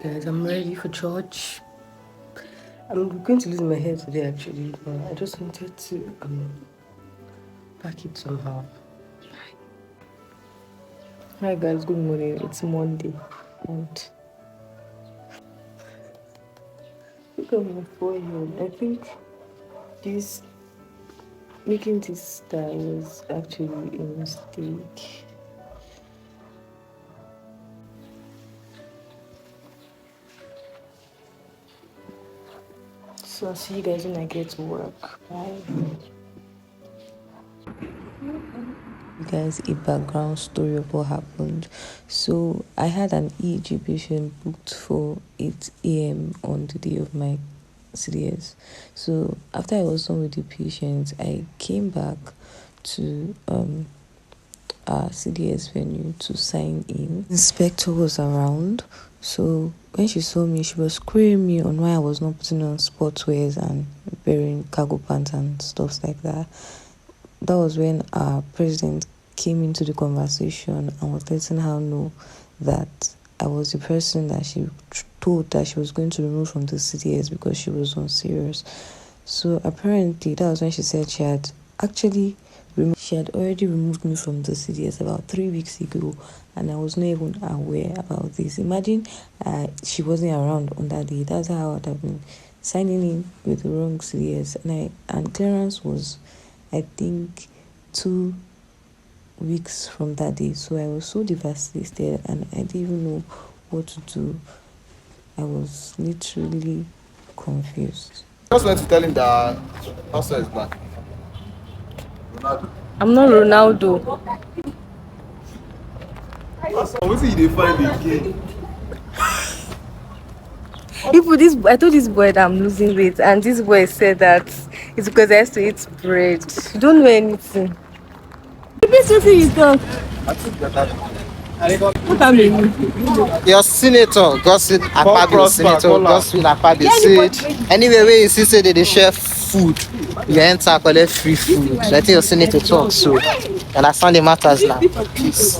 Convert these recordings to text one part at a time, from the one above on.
Guys, I'm ready for church. I'm going to lose my hair today actually, but I just wanted to pack it somehow. Hi guys, good morning. It's Monday and look at my forehead. I think this making this style was actually a mistake. So I'll see you guys when I get to work. Bye. You guys, a background story of what happened. So I had an EEG patient booked for 8 a.m. on the day of my CDS. So after I was done with the patient, I came back to our CDS venue to sign in. Inspector was around, so when she saw me, she was querying me on why I was not putting on sportswears and wearing cargo pants and stuff like that. That was when our president came into the conversation and was letting her know that I was the person that she told that she was going to remove from the CDS because she was unserious. So apparently that was when she said she had already removed me from the CDS about 3 weeks ago, and I was not even aware about this. Imagine she wasn't around on that day. That's how I would have been signing in with the wrong CDS, and clearance was, I think, 2 weeks from that day. So I was so devastated and I didn't even know what to do. I was literally confused. I just went to tell him that Pastor is back. I'm not Ronaldo. What did they find again? I told this boy that I'm losing weight, and this boy said that it's because I used to eat bread. You don't know anything. Your senator, gossip Akpabio, senator, gossip Akpabio said, anyway, where you see say they share food, you enter collect free food. I think your senator talk, so you understand the matters now. Peace.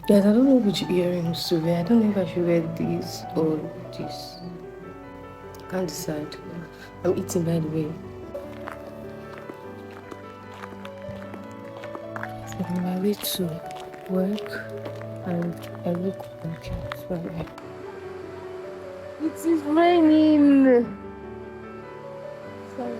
Guys, I don't know which earrings to wear. I don't know if I should wear these or this. I can't decide. I'm eating, by the way. So I'm on my way to work, and I look okay. Sorry. It is raining. Sorry.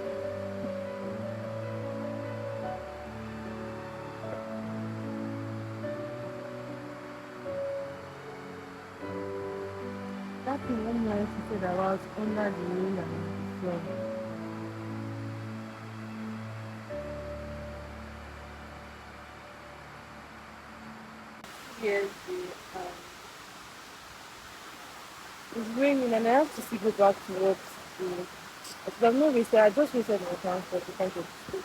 That thing one night she said I was under the rain and flood. Yes, it's raining and I have to still go back to work today. But I've not wasted, I just wasted my transport because of the